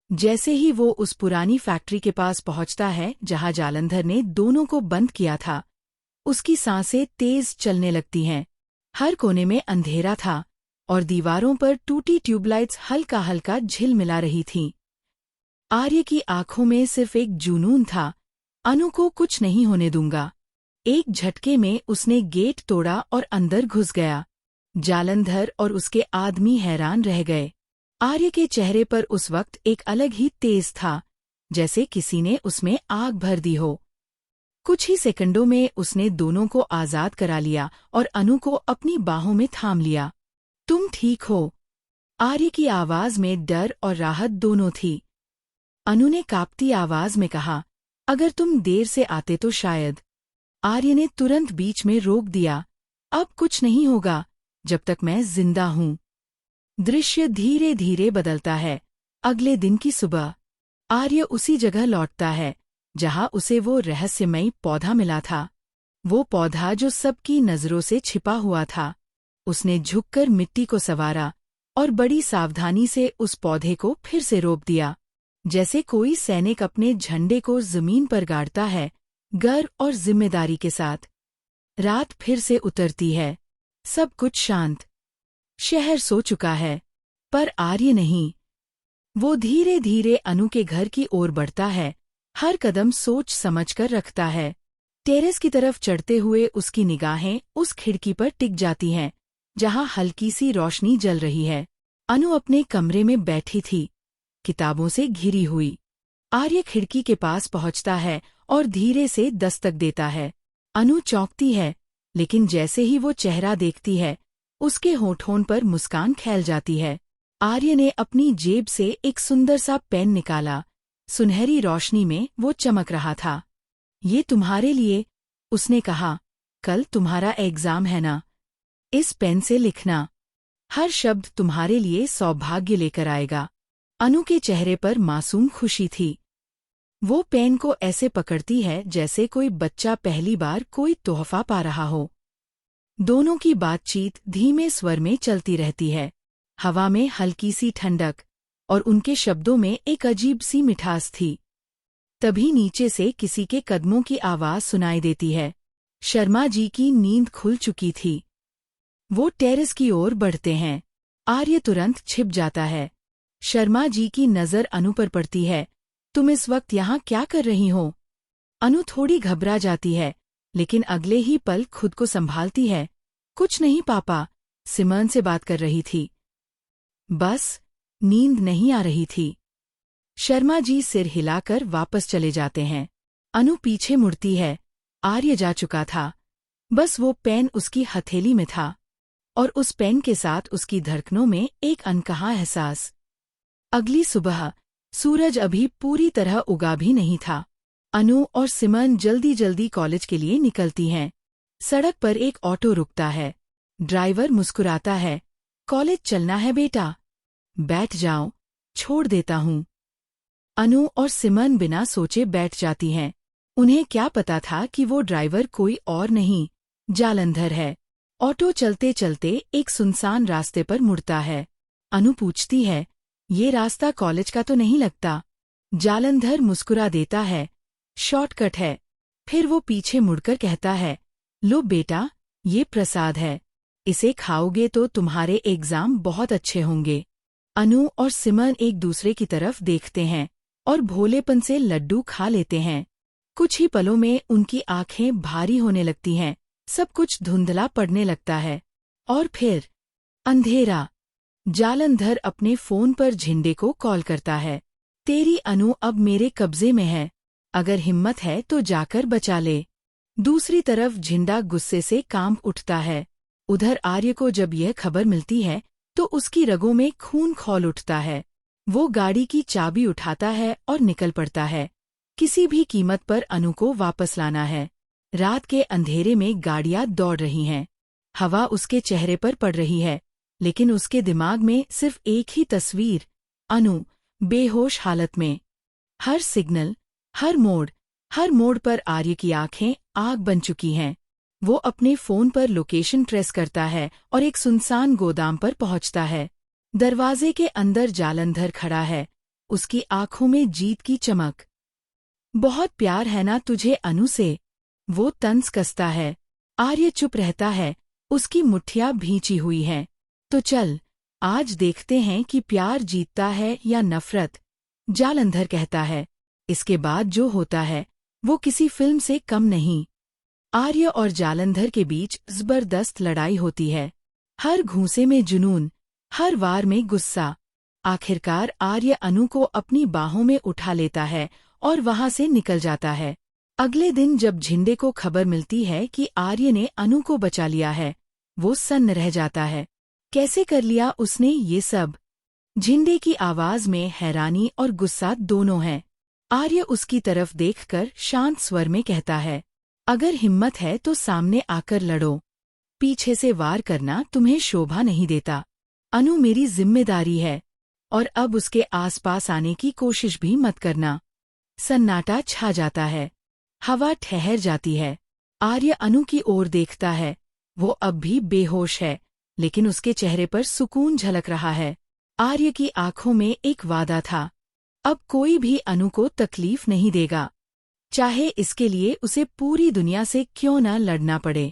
जैसे ही वो उस पुरानी फैक्ट्री के पास पहुंचता है जहां जालंधर ने दोनों को बंद किया था, उसकी सांसें तेज चलने लगती हैं। हर कोने में अंधेरा था और दीवारों पर टूटी ट्यूबलाइट्स हल्का हल्का झिलमिला रही थीं। आर्य की आंखों में सिर्फ एक जुनून था, अनु को कुछ नहीं होने दूंगा। एक झटके में उसने गेट तोड़ा और अंदर घुस गया। जालंधर और उसके आदमी हैरान रह गए। आर्य के चेहरे पर उस वक्त एक अलग ही तेज था, जैसे किसी ने उसमें आग भर दी हो। कुछ ही सेकंडों में उसने दोनों को आजाद करा लिया और अनु को अपनी बाहों में थाम लिया। तुम ठीक हो? आर्य की आवाज में डर और राहत दोनों थी। अनु ने कांपती आवाज में कहा, अगर तुम देर से आते तो शायद। आर्य ने तुरंत बीच में रोक दिया, अब कुछ नहीं होगा जब तक मैं जिंदा हूं। दृश्य धीरे धीरे बदलता है। अगले दिन की सुबह आर्य उसी जगह लौटता है जहां उसे वो रहस्यमयी पौधा मिला था। वो पौधा जो सबकी नजरों से छिपा हुआ था। उसने झुककर मिट्टी को संवारा और बड़ी सावधानी से उस पौधे को फिर से रोप दिया, जैसे कोई सैनिक अपने झंडे को जमीन पर गाड़ता है, गर्व और जिम्मेदारी के साथ। रात फिर से उतरती है, सब कुछ शांत। शहर सो चुका है, पर आर्य नहीं। वो धीरे धीरे अनु के घर की ओर बढ़ता है, हर कदम सोच समझकर रखता है। टेरेस की तरफ चढ़ते हुए उसकी निगाहें उस खिड़की पर टिक जाती हैं, जहां हल्की सी रोशनी जल रही है। अनु अपने कमरे में बैठी थी, किताबों से घिरी हुई। आर्य खिड़की के पास पहुंचता है और धीरे से दस्तक देता है। अनु चौंकती है, लेकिन जैसे ही वो चेहरा देखती है, उसके होठों पर मुस्कान फैल जाती है। आर्य ने अपनी जेब से एक सुंदर सा पेन निकाला। सुनहरी रोशनी में वो चमक रहा था। ये तुम्हारे लिए, उसने कहा, कल तुम्हारा एग्जाम है ना? इस पेन से लिखना। हर शब्द तुम्हारे लिए सौभाग्य लेकर आएगा। अनु के चेहरे पर मासूम खुशी थी। वो पेन को ऐसे पकड़ती है जैसे कोई बच्चा पहली बार कोई तोहफा पा रहा हो। दोनों की बातचीत धीमे स्वर में चलती रहती है। हवा में हल्की सी ठंडक और उनके शब्दों में एक अजीब सी मिठास थी। तभी नीचे से किसी के कदमों की आवाज सुनाई देती है। शर्मा जी की नींद खुल चुकी थी। वो टेरेस की ओर बढ़ते हैं। आर्य तुरंत छिप जाता है। शर्मा जी की नजर अनु पर पड़ती है। तुम इस वक्त यहाँ क्या कर रही हो? अनु थोड़ी घबरा जाती है, लेकिन अगले ही पल खुद को संभालती है। कुछ नहीं पापा, सिमरन से बात कर रही थी। बस, नींद नहीं आ रही थी। शर्मा जी सिर हिलाकर वापस चले जाते हैं। अनु पीछे मुड़ती है। आर्य जा चुका था। बस वो पेन उसकी हथेली में था और उस पेन के साथ उसकी धड़कनों में एक अनकहा एहसास। अगली सुबह सूरज अभी पूरी तरह उगा भी नहीं था। अनु और सिमरन जल्दी जल्दी कॉलेज के लिए निकलती हैं। सड़क पर एक ऑटो रुकता है। ड्राइवर मुस्कुराता है। कॉलेज चलना है बेटा? बैठ जाओ, छोड़ देता हूँ। अनु और सिमरन बिना सोचे बैठ जाती हैं। उन्हें क्या पता था कि वो ड्राइवर कोई और नहीं, जालंधर है। ऑटो चलते चलते एक सुनसान रास्ते पर मुड़ता है। अनु पूछती है, ये रास्ता कॉलेज का तो नहीं लगता? जालंधर मुस्कुरा देता है, शॉर्टकट है। फिर वो पीछे मुड़कर कहता है, लो बेटा, ये प्रसाद है। इसे खाओगे तो तुम्हारे एग्जाम बहुत अच्छे होंगे। अनु और सिमरन एक दूसरे की तरफ देखते हैं और भोलेपन से लड्डू खा लेते हैं। कुछ ही पलों में उनकी आंखें भारी होने लगती हैं, सब कुछ धुंधला पड़ने लगता है। और फिर अंधेरा। जालंधर अपने फोन पर झिंडे को कॉल करता है। तेरी अनु अब मेरे कब्जे में है, अगर हिम्मत है तो जाकर बचा ले। दूसरी तरफ झिंडा गुस्से से कांप उठता है। उधर आर्य को जब यह खबर मिलती है तो उसकी रगों में खून खौल उठता है। वो गाड़ी की चाबी उठाता है और निकल पड़ता है। किसी भी कीमत पर अनु को वापस लाना है। रात के अंधेरे में गाड़ियां दौड़ रही हैं। हवा उसके चेहरे पर पड़ रही है, लेकिन उसके दिमाग में सिर्फ एक ही तस्वीर, अनु बेहोश हालत में। हर सिग्नल, हर मोड़ पर आर्य की आंखें आग बन चुकी हैं। वो अपने फोन पर लोकेशन ट्रेस करता है और एक सुनसान गोदाम पर पहुंचता है। दरवाजे के अंदर जालंधर खड़ा है, उसकी आंखों में जीत की चमक। बहुत प्यार है ना तुझे अनु से? वो तंज कसता है। आर्य चुप रहता है, उसकी मुट्ठियां भींची हुई हैं। तो चल, आज देखते हैं कि प्यार जीतता है या नफरत, जालंधर कहता है। इसके बाद जो होता है वो किसी फिल्म से कम नहीं। आर्य और जालंधर के बीच जबरदस्त लड़ाई होती है। हर घूंसे में जुनून, हर वार में गुस्सा। आखिरकार आर्य अनु को अपनी बाहों में उठा लेता है और वहां से निकल जाता है। अगले दिन जब झिंडे को खबर मिलती है कि आर्य ने अनु को बचा लिया है, वो सन्न रह जाता है। कैसे कर लिया उसने ये सब? झिंडे की आवाज में हैरानी और गुस्सा दोनों हैं। आर्य उसकी तरफ देखकर शांत स्वर में कहता है, अगर हिम्मत है तो सामने आकर लड़ो। पीछे से वार करना तुम्हें शोभा नहीं देता। अनु मेरी जिम्मेदारी है, और अब उसके आसपास आने की कोशिश भी मत करना। सन्नाटा छा जाता है। हवा ठहर जाती है। आर्य अनु की ओर देखता है। वो अब भी बेहोश है, लेकिन उसके चेहरे पर सुकून झलक रहा है। आर्य की आंखों में एक वादा था, अब कोई भी अनु को तकलीफ नहीं देगा, चाहे इसके लिए उसे पूरी दुनिया से क्यों न लड़ना पड़े।